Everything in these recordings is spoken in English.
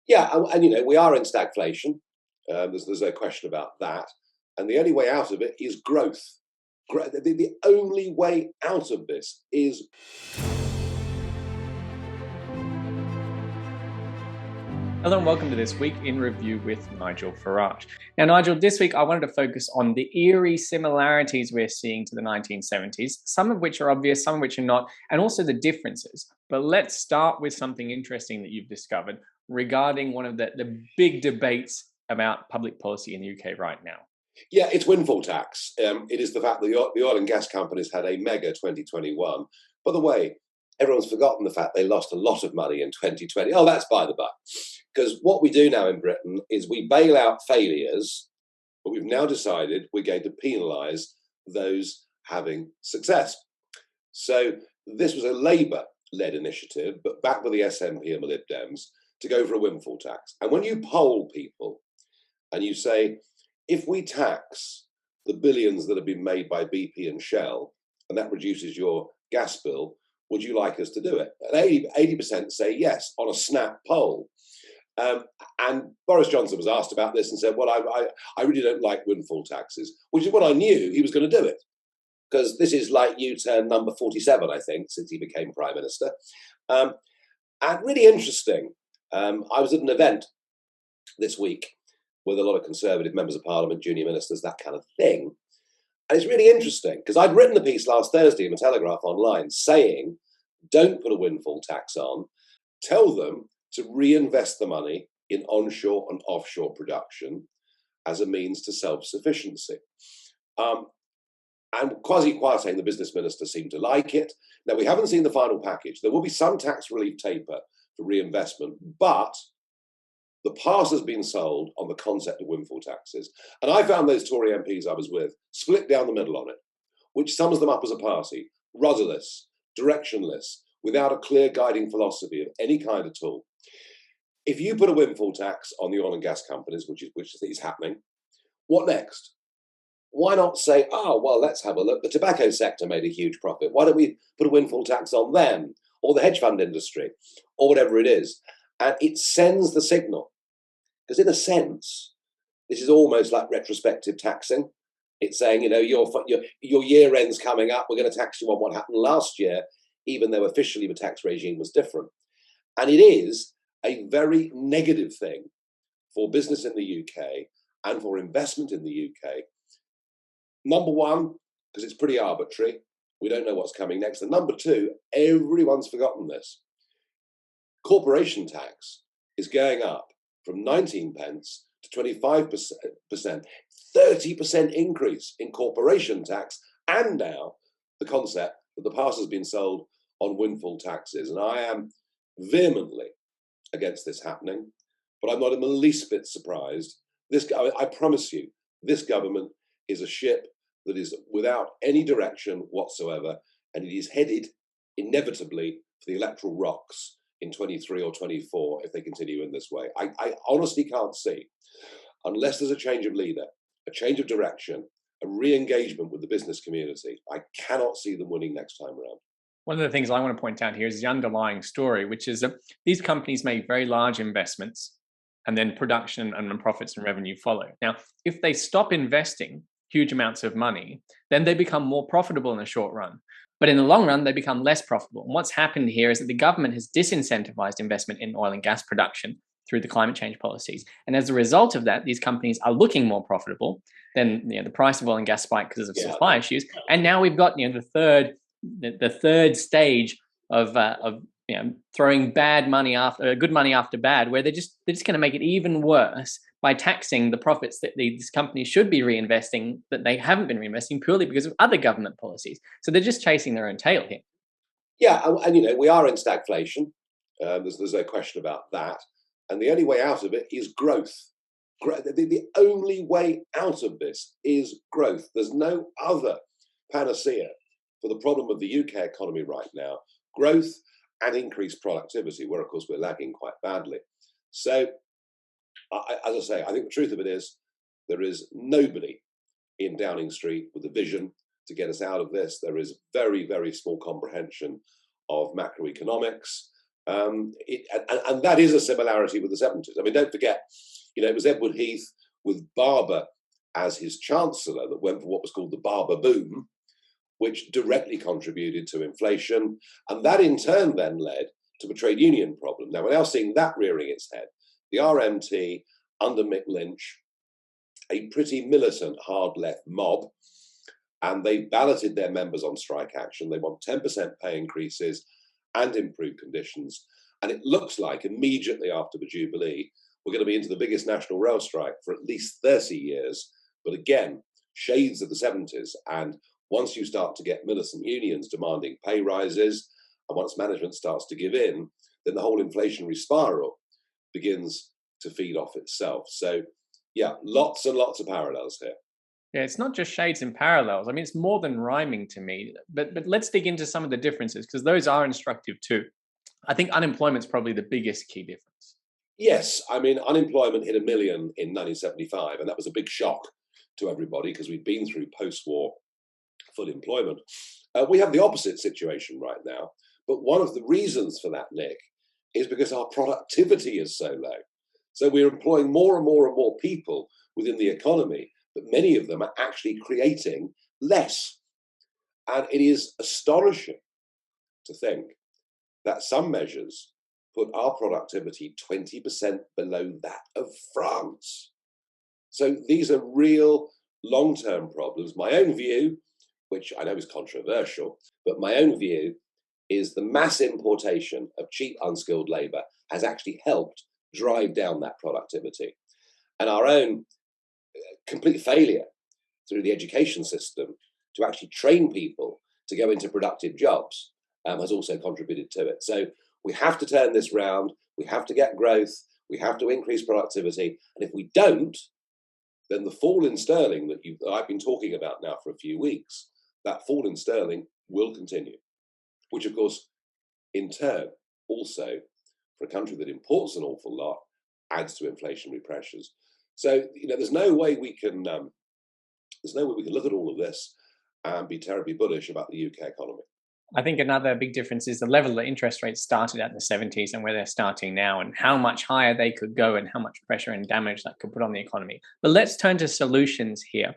Yeah, and we are in stagflation. There's no question about that. And the only way out of it is growth. The only way out of this is. Hello and welcome to This Week in Review with Nigel Farage. Now, Nigel, this week I wanted to focus on the eerie similarities we're seeing to the 1970s, some of which are obvious, some of which are not, and also the differences. But let's start with something interesting that you've discovered regarding one of the big debates about public policy in the UK right now. Yeah, it's windfall tax. It is the fact that the oil and gas companies had a mega 2021. By the way, everyone's forgotten the fact they lost a lot of money in 2020. Oh, that's by the by. Because what we do now in Britain is we bail out failures, but we've now decided we're going to penalise those having success. So this was a Labour-led initiative, but backed by the SNP and the Lib Dems, to go for a windfall tax. And when you poll people and you say, if we tax the billions that have been made by BP and Shell, and that reduces your gas bill, would you like us to do it? And 80% say yes on a snap poll. And Boris Johnson was asked about this and said, well, I really don't like windfall taxes, which is when I knew he was going to do it. Because this is like U-turn number 47, I think, since he became Prime Minister. And really interesting, I was at an event this week with a lot of Conservative members of Parliament, junior ministers, that kind of thing. And it's really interesting, because I'd written a piece last Thursday in the Telegraph online saying, don't put a windfall tax on, tell them to reinvest the money in onshore and offshore production as a means to self-sufficiency. And Kwasi Kwarteng, the business minister, seemed to like it. Now, we haven't seen the final package. There will be some tax relief taper for reinvestment, but the past has been sold on the concept of windfall taxes. And I found those Tory MPs I was with split down the middle on it, which sums them up as a party, rudderless, directionless, without a clear guiding philosophy of any kind at all. If you put a windfall tax on the oil and gas companies, which is happening, what next? Why not say, oh, well, let's have a look. The tobacco sector made a huge profit. Why don't we put a windfall tax on them, or the hedge fund industry, or whatever it is? And it sends the signal. Because in a sense, this is almost like retrospective taxing. It's saying, your year end's coming up. We're going to tax you on what happened last year, even though officially the tax regime was different. And it is a very negative thing for business in the UK and for investment in the UK. Number one, because it's pretty arbitrary. We don't know what's coming next. And number two, everyone's forgotten this. Corporation tax is going up from 19 pence to 25%, 30% increase in corporation tax, and now the concept that the past has been sold on windfall taxes. And I am vehemently against this happening, but I'm not in the least bit surprised. I promise you, this government is a ship that is without any direction whatsoever, and it is headed inevitably for the electoral rocks in 23 or 24 if they continue in this way. I honestly can't see, unless there's a change of leader, a change of direction, a re-engagement with the business community, I cannot see them winning next time around. One of the things I want to point out here is the underlying story, which is that these companies make very large investments and then production and profits and revenue follow. Now, if they stop investing huge amounts of money, then they become more profitable in the short run. But in the long run, they become less profitable. And what's happened here is that the government has disincentivized investment in oil and gas production through the climate change policies. And as a result of that, these companies are looking more profitable. Then the price of oil and gas spiked because of supply issues. And now we've got the third stage of throwing good money after bad, where they're just going to make it even worse by taxing the profits that these companies should be reinvesting that they haven't been reinvesting purely because of other government policies. So they're just chasing their own tail here. Yeah, and we are in stagflation. There's no question about that. And the only way out of it is growth. The only way out of this is growth. There's no other panacea for the problem of the UK economy right now. Growth and increased productivity, where, of course, we're lagging quite badly. So, as I say, I think the truth of it is there is nobody in Downing Street with a vision to get us out of this. There is very, very small comprehension of macroeconomics. And that is a similarity with the 70s. I mean, don't forget, it was Edward Heath with Barber as his chancellor that went for what was called the Barber boom, which directly contributed to inflation. And that in turn then led to the trade union problem. Now, we're now seeing that rearing its head. The RMT under Mick Lynch, a pretty militant hard left mob, and they balloted their members on strike action. They want 10% pay increases and improved conditions. And it looks like immediately after the Jubilee, we're going to be into the biggest national rail strike for at least 30 years. But again, shades of the 70s. And once you start to get militant unions demanding pay rises, and once management starts to give in, then the whole inflationary spiral begins to feed off itself. So, yeah, lots and lots of parallels here. Yeah, it's not just shades and parallels. I mean, it's more than rhyming to me. But let's dig into some of the differences, because those are instructive too. I think unemployment's probably the biggest key difference. Yes, I mean, unemployment hit 1 million in 1975, and that was a big shock to everybody because we'd been through post-war full employment. We have the opposite situation right now. But one of the reasons for that, Nick, is because our productivity is so low. So we're employing more and more and more people within the economy, but many of them are actually creating less. And it is astonishing to think that some measures put our productivity 20% below that of France. So these are real long-term problems. My own view, which I know is controversial, but my own view is the mass importation of cheap, unskilled labour has actually helped drive down that productivity. And our own complete failure through the education system to actually train people to go into productive jobs has also contributed to it. So we have to turn this round. We have to get growth. We have to increase productivity. And if we don't, then the fall in sterling that I've been talking about now for a few weeks, that fall in sterling will continue, which of course, in turn, also for a country that imports an awful lot, adds to inflationary pressures. So there's no way we can look at all of this and be terribly bullish about the UK economy. I think another big difference is the level that interest rates started at in the 70s and where they're starting now, and how much higher they could go and how much pressure and damage that could put on the economy. But let's turn to solutions here.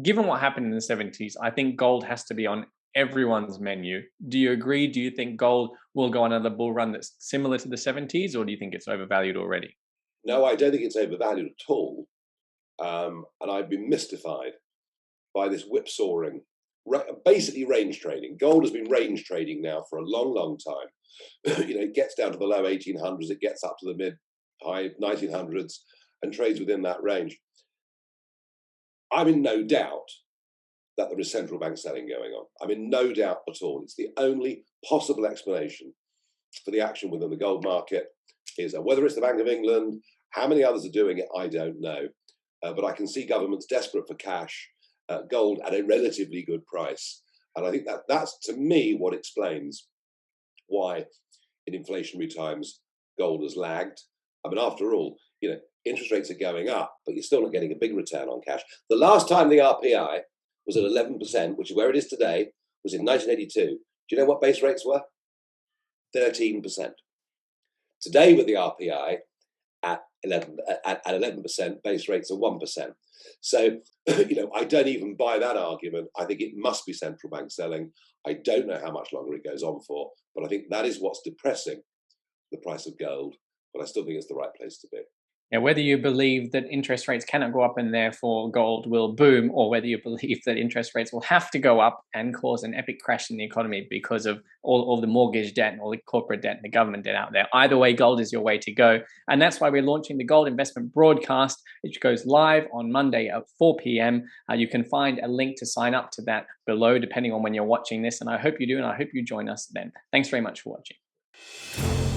Given what happened in the 70s, I think gold has to be on everyone's menu. Do you agree? Do you think gold will go on another bull run that's similar to the 70s, or do you think it's overvalued already? No, I don't think it's overvalued at all. And I've been mystified by this whipsawing, basically range trading. Gold has been range trading now for a long, long time. It gets down to the low 1800s, it gets up to the mid-high 1900s and trades within that range. I'm in no doubt that there is central bank selling going on. I'm in no doubt at all. It's the only possible explanation for the action within the gold market. Is whether it's the Bank of England, how many others are doing it, I don't know. But I can see governments desperate for cash, gold at a relatively good price. And I think that's, to me, what explains why in inflationary times gold has lagged. I mean, after all, interest rates are going up, but you're still not getting a big return on cash. The last time the RPI was at 11%, which is where it is today, was in 1982. Do you know what base rates were? 13%. Today, with the RPI at 11%, base rates are 1%. So, I don't even buy that argument. I think it must be central bank selling. I don't know how much longer it goes on for, but I think that is what's depressing the price of gold. But I still think it's the right place to be. Now, whether you believe that interest rates cannot go up and therefore gold will boom, or whether you believe that interest rates will have to go up and cause an epic crash in the economy because of all the mortgage debt and all the corporate debt and the government debt out there, either way, gold is your way to go. And that's why we're launching the Gold Investment Broadcast, which goes live on Monday at 4 p.m. You can find a link to sign up to that below, depending on when you're watching this. And I hope you do, and I hope you join us then. Thanks very much for watching.